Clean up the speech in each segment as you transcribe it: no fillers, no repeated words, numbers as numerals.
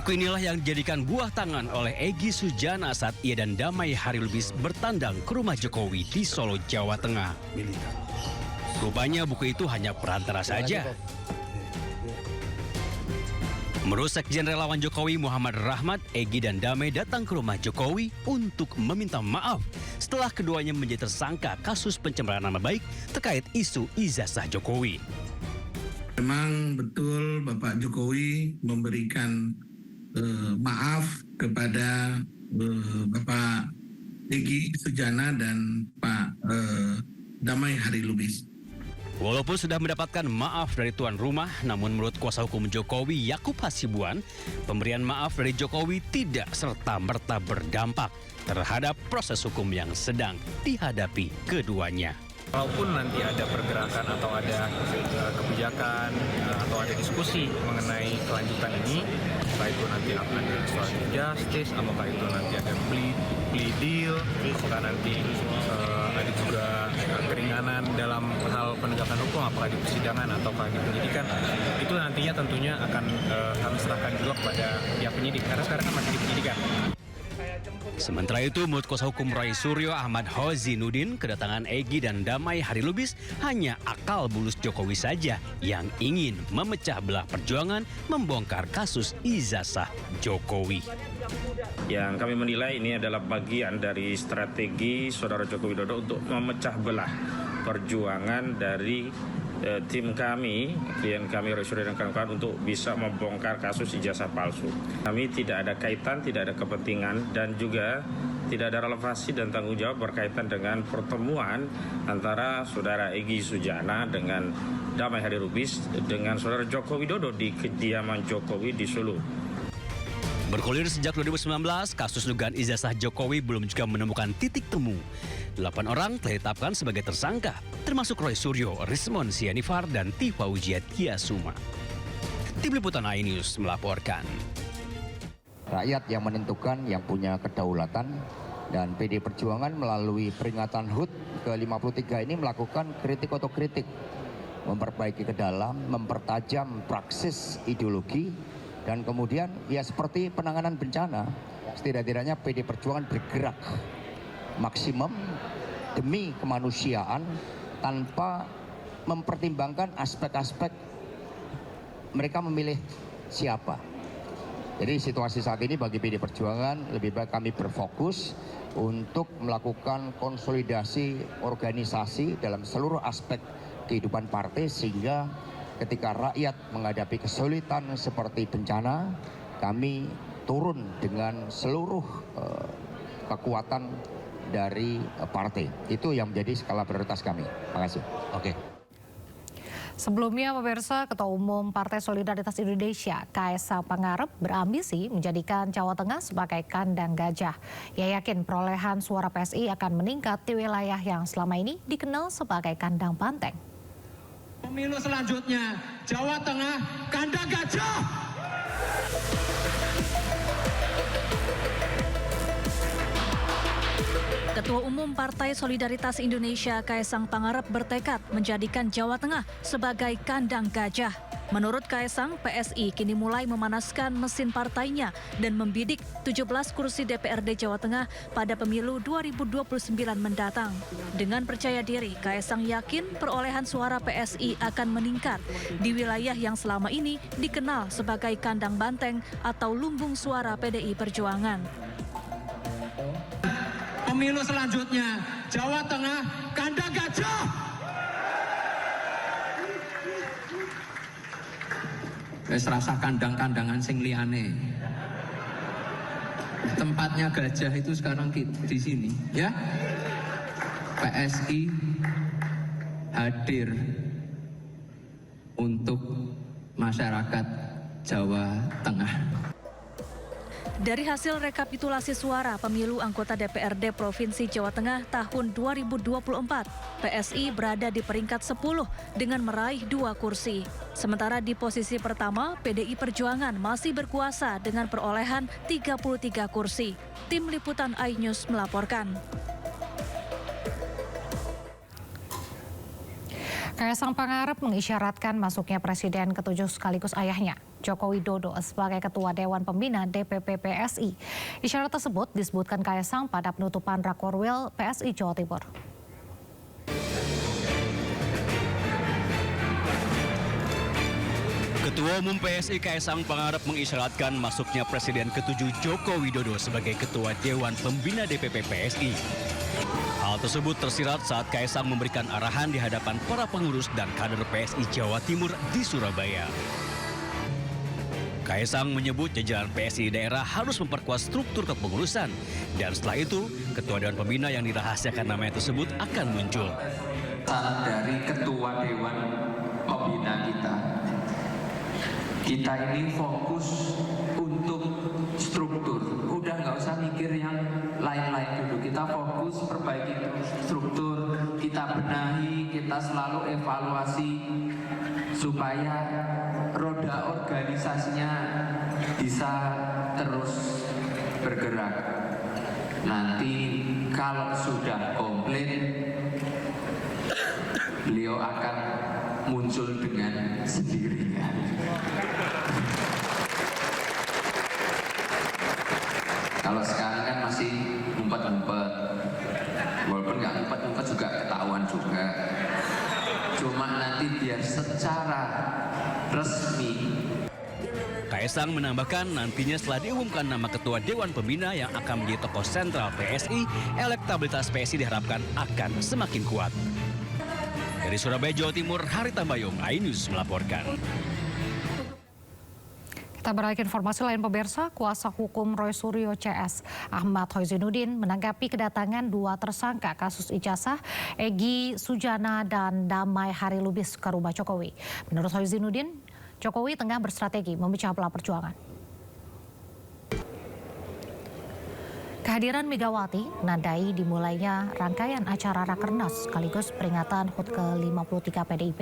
Buku inilah yang dijadikan buah tangan oleh Egy Sujana saat ia dan Damai Harilubis bertandang ke rumah Jokowi di Solo, Jawa Tengah. Rupanya buku itu hanya perantara saja. Menurut Sekjen Relawan Jokowi Muhammad Rahmat, Egy dan Damai datang ke rumah Jokowi untuk meminta maaf setelah keduanya menjadi tersangka kasus pencemaran nama baik terkait isu ijazah Jokowi. Memang betul Bapak Jokowi memberikan maaf kepada Bapak Egy Sujana dan Pak Damai Harilubis. Walaupun sudah mendapatkan maaf dari tuan rumah, namun menurut kuasa hukum Jokowi Yakub Hasibuan, pemberian maaf dari Jokowi tidak serta-merta berdampak terhadap proses hukum yang sedang dihadapi keduanya. Walaupun nanti ada pergerakan atau ada kebijakan atau ada diskusi mengenai kelanjutan ini, apakah itu nanti akan ada restoratif justice, apakah itu nanti ada plea deal, apakah nanti ada juga keringanan dalam hal penegakan hukum, apakah di persidangan ataukah di penyidikan, itu nantinya tentunya akan kami serahkan juga kepada pihak penyidik, karena sekarang kan masih di penyidikan. Sementara itu, menurut kuasa hukum Roy Suryo Ahmad Hozinuddin, kedatangan Egy dan Damai Harilubis hanya akal bulus Jokowi saja yang ingin memecah belah perjuangan membongkar kasus ijazah Jokowi. Yang kami menilai ini adalah bagian dari strategi Saudara Joko Widodo untuk memecah belah perjuangan dari tim kami, klien kami Roy Suryo dan kawan-kawan untuk bisa membongkar kasus ijazah palsu. Kami tidak ada kaitan, tidak ada kepentingan dan juga tidak ada relevansi dan tanggung jawab berkaitan dengan pertemuan antara Saudara Egy Sujana dengan Damai Harilubis dengan Saudara Joko Widodo di kediaman Jokowi di Solo. Bergulir sejak 2019, kasus dugaan ijazah Jokowi belum juga menemukan titik temu. 8 orang telah ditetapkan sebagai tersangka, termasuk Roy Suryo, Rismon Sianifar, dan Tifa Wijiatiasuma. Tim Liputan iNews melaporkan. Rakyat yang menentukan, yang punya kedaulatan, dan PD Perjuangan melalui peringatan HUT ke-53 ini melakukan kritik otokritik, memperbaiki ke dalam, mempertajam praksis ideologi, dan kemudian ya seperti penanganan bencana, setidak-tidaknya PD Perjuangan bergerak maksimum demi kemanusiaan tanpa mempertimbangkan aspek-aspek mereka memilih siapa. Jadi situasi saat ini bagi PD Perjuangan lebih baik kami berfokus untuk melakukan konsolidasi organisasi dalam seluruh aspek kehidupan partai sehingga ketika rakyat menghadapi kesulitan seperti bencana, kami turun dengan seluruh kekuatan dari partai. Itu yang menjadi skala prioritas kami. Terima kasih. Oke. Sebelumnya, pemirsa, Ketua Umum Partai Solidaritas Indonesia, Kaesang Pangarep, berambisi menjadikan Jawa Tengah sebagai kandang gajah. Ia yakin perolehan suara PSI akan meningkat di wilayah yang selama ini dikenal sebagai kandang banteng. Pemilu selanjutnya, Jawa Tengah kandang gajah. Ketua Umum Partai Solidaritas Indonesia Kaesang Pangarep bertekad menjadikan Jawa Tengah sebagai kandang gajah. Menurut Kaesang, PSI kini mulai memanaskan mesin partainya dan membidik 17 kursi DPRD Jawa Tengah pada pemilu 2029 mendatang. Dengan percaya diri, Kaesang yakin perolehan suara PSI akan meningkat di wilayah yang selama ini dikenal sebagai kandang banteng atau lumbung suara PDI Perjuangan. Pemilu selanjutnya, Jawa Tengah kandang gajah. Wes rasa kandang-kandangan sing liyane. Tempatnya gajah itu sekarang di sini, ya. PSI hadir untuk masyarakat Jawa Tengah. Dari hasil rekapitulasi suara pemilu anggota DPRD Provinsi Jawa Tengah tahun 2024, PSI berada di peringkat 10 dengan meraih 2 kursi. Sementara di posisi pertama, PDI Perjuangan masih berkuasa dengan perolehan 33 kursi. Tim Liputan iNews melaporkan. Kaisang Pangarep mengisyaratkan masuknya Presiden ke-7 sekaligus ayahnya, Joko Widodo, sebagai Ketua Dewan Pembina DPP PSI. Isyarat tersebut disebutkan Kaisang pada penutupan Rakorwil PSI Jawa Timur. Ketua Umum PSI Kaisang Pangarep mengisyaratkan masuknya Presiden ke-7 Joko Widodo sebagai Ketua Dewan Pembina DPP PSI. Hal tersebut tersirat saat Kaisang memberikan arahan di hadapan para pengurus dan kader PSI Jawa Timur di Surabaya. Kaisang menyebut jajaran PSI daerah harus memperkuat struktur kepengurusan, dan setelah itu Ketua Dewan Pembina yang dirahasiakan namanya tersebut akan muncul. Dari Ketua Dewan Pembina kita ini fokus untuk struktur. Udah nggak usah mikir yang lain-lain dulu. Kita fokus perbaiki struktur, kita benahi, kita selalu evaluasi supaya roda organisasinya bisa terus bergerak. Nanti kalau sudah komplit, beliau akan muncul dengan sendirinya. Kalau sekarang kan masih ngumpet-ngumpet, walaupun nggak ngumpet-ngumpet juga ketahuan juga. Cuma nanti biar secara resmi. Kaisang menambahkan nantinya setelah diumumkan nama Ketua Dewan Pembina yang akan menjadi tokoh sentral PSI, elektabilitas PSI diharapkan akan semakin kuat. Dari Surabaya, Jawa Timur, Hari Tambayong, iNews melaporkan. Kita beralih ke informasi lain, pemirsa. Kuasa hukum Roy Suryo CS, Ahmad Hoizinuddin, menanggapi kedatangan dua tersangka kasus ijazah, Egy Sujana dan Damai Harilubis ke rumah Jokowi. Menurut Hoizinuddin, Jokowi tengah berstrategi memecah belah perjuangan. Kehadiran Megawati menandai dimulainya rangkaian acara Rakernas sekaligus peringatan HUT ke-53 PDIP.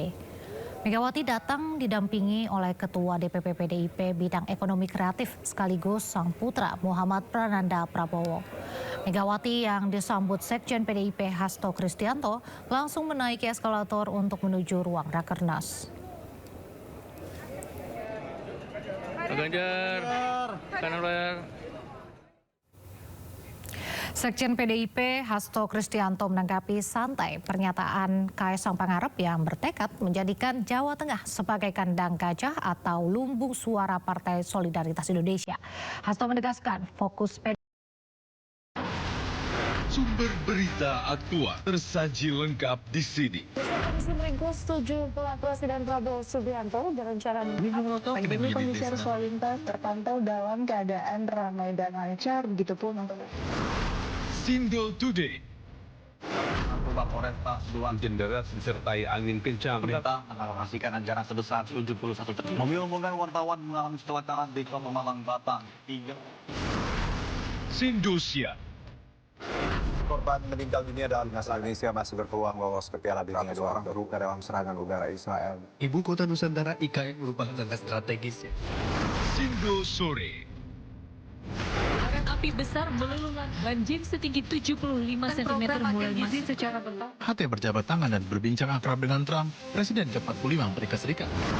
Megawati datang didampingi oleh Ketua DPP PDIP bidang ekonomi kreatif sekaligus sang putra Muhammad Prananda Prabowo. Megawati yang disambut Sekjen PDIP Hasto Kristianto langsung menaiki eskalator untuk menuju ruang Rakernas. Sekjen PDIP Hasto Kristianto menanggapi santai pernyataan Kaisang Pangarep yang bertekad menjadikan Jawa Tengah sebagai kandang gajah atau lumbung suara Partai Solidaritas Indonesia. Hasto menegaskan fokus PDIP. Sumber berita aktual tersaji lengkap di sini. Komisi Menko setuju Presiden Prabowo Subianto berencana kondisi arus lalu lintas terpantau dalam keadaan ramai dan lancar, begitupun untuk Sindo Today. Kapolres Pasuruan Jenderal disertai angin kencang. Pemerintah mengalokasikan anggaran sebesar 71 triliun. Mobil rombongan wartawan mengalami kecelakaan di Kota Malang, Batang. Sindosia. Korban meninggal dunia dalam timnas Indonesia masih berpeluang lolos ke Piala Dunia. Dua orang terluka dalam serangan udara Israel. Ibu kota Nusantara IKN merupakan tempat strategis. Sindo Sore. Api besar meluluh banjir setinggi 75 cm mulai masih secara bertahap. HT berjabat tangan dan berbincang akrab dengan Trump, Presiden ke-45 Amerika Serikat.